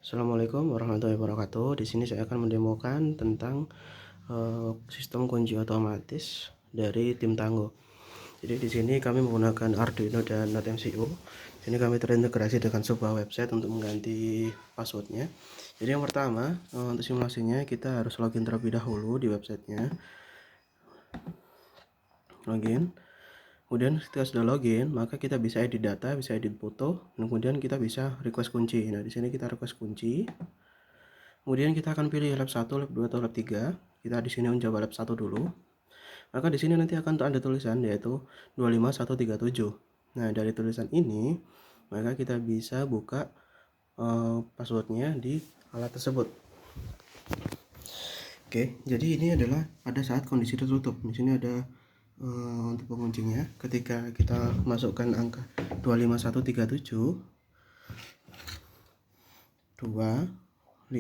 Assalamualaikum warahmatullahi wabarakatuh. Di sini saya akan mendemokan tentang sistem kunci otomatis dari tim Tanggo. Jadi di sini kami menggunakan Arduino dan NodeMCU. Ini kami terintegrasi dengan sebuah website untuk mengganti passwordnya. Jadi yang pertama, untuk simulasinya kita harus login terlebih dahulu di websitenya. Login. Kemudian ketika sudah login, maka kita bisa edit data, bisa edit foto, dan kemudian kita bisa request kunci. Nah, di sini kita request kunci. Kemudian kita akan pilih lab 1, lab 2 atau lab 3. Kita di sini mencoba lab 1 dulu. Maka di sini nanti akan ada tulisan yaitu 25137. Nah, dari tulisan ini maka kita bisa buka passwordnya di alat tersebut. Oke, jadi ini adalah pada saat kondisi tertutup. Di sini ada untuk penguncinya. Ketika kita masukkan angka 25137 2 5 1 3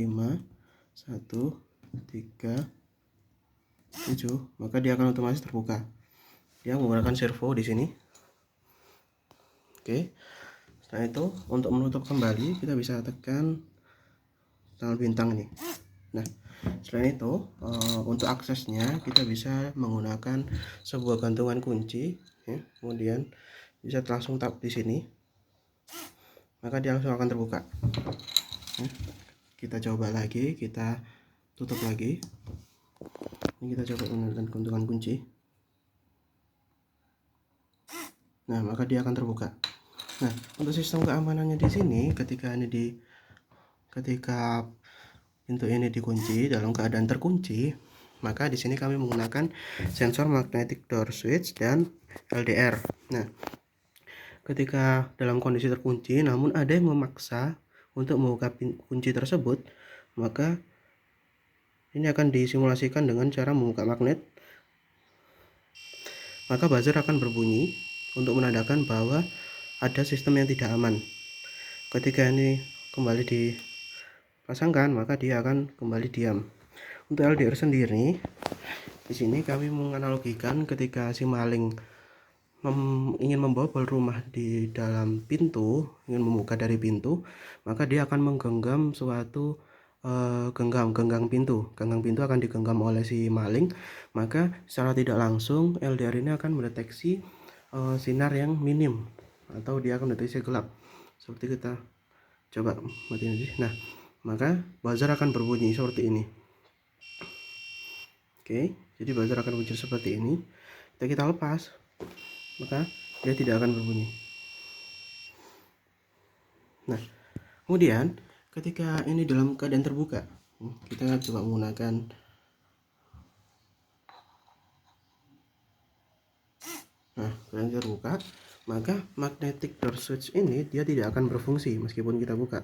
7, maka dia akan otomatis terbuka. Dia menggunakan servo di sini. Oke. Setelah itu untuk menutup kembali kita bisa tekan tanggal bintang ini. Nah, selain itu untuk aksesnya kita bisa menggunakan sebuah gantungan kunci, ya. Kemudian bisa langsung tap di sini, maka dia langsung akan terbuka. Ya. Kita coba lagi, kita tutup lagi. Ini kita coba menggunakan gantungan kunci. Nah, maka dia akan terbuka. Nah, untuk sistem keamanannya di sini, ketika pintu ini dikunci dalam keadaan terkunci, maka di sini kami menggunakan sensor magnetic door switch dan LDR. Nah, ketika dalam kondisi terkunci namun ada yang memaksa untuk membuka kunci tersebut, maka ini akan disimulasikan dengan cara membuka magnet. Maka buzzer akan berbunyi untuk menandakan bahwa ada sistem yang tidak aman. Ketika ini kembali dipasangkan, maka dia akan kembali diam. Untuk LDR sendiri, di sini kami menganalogikan ketika si maling ingin membobol rumah di dalam pintu, ingin membuka dari pintu, maka dia akan menggenggam suatu genggang pintu. Genggang pintu akan digenggam oleh si maling, maka secara tidak langsung LDR ini akan mendeteksi sinar yang minim atau dia akan mendeteksi gelap. Seperti kita coba matiin aja. Nah, maka buzzer akan berbunyi seperti ini. Oke, jadi buzzer akan muncul seperti ini. Ketika kita lepas, maka dia tidak akan berbunyi. Nah, kemudian ketika ini dalam keadaan terbuka, kita coba menggunakan keadaan terbuka, maka magnetic door switch ini dia tidak akan berfungsi meskipun kita buka.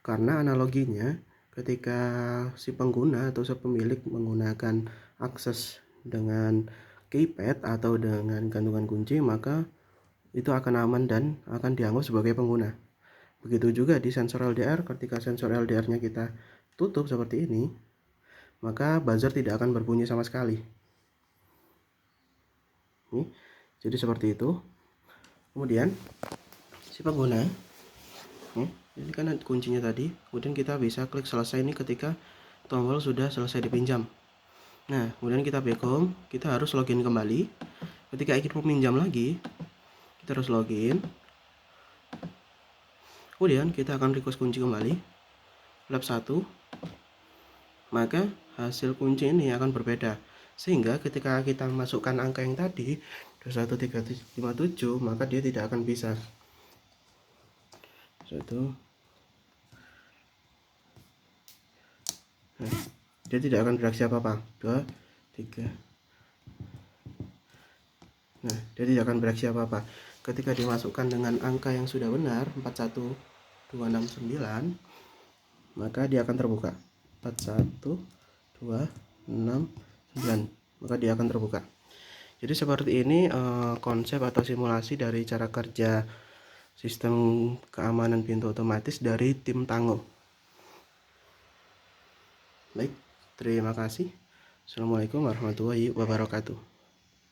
Karena analoginya ketika si pengguna atau si pemilik menggunakan akses dengan keypad atau dengan gantungan kunci, maka itu akan aman dan akan dianggap sebagai pengguna. Begitu juga di sensor LDR, ketika sensor LDR-nya kita tutup seperti ini, maka buzzer tidak akan berbunyi sama sekali. Jadi seperti itu. Kemudian si pengguna, ini kan kuncinya tadi, kemudian kita bisa klik selesai ini ketika tombol sudah selesai dipinjam. Nah, kemudian kita back home, kita harus login kembali. Ketika ingin meminjam lagi, kita harus login. Kemudian kita akan request kunci kembali lab 1, maka hasil kunci ini akan berbeda, sehingga ketika kita masukkan angka yang tadi 21357, maka dia tidak akan bisa. 1, nah, dia tidak akan bereaksi apa-apa. 2, 3. Nah, dia tidak akan bereaksi apa-apa. Ketika dimasukkan dengan angka yang sudah benar 41269, maka dia akan terbuka. 41269, maka dia akan terbuka. Jadi seperti ini konsep atau simulasi dari cara kerja sistem keamanan pintu otomatis dari tim Tanggo. Baik, terima kasih. Assalamualaikum warahmatullahi wabarakatuh.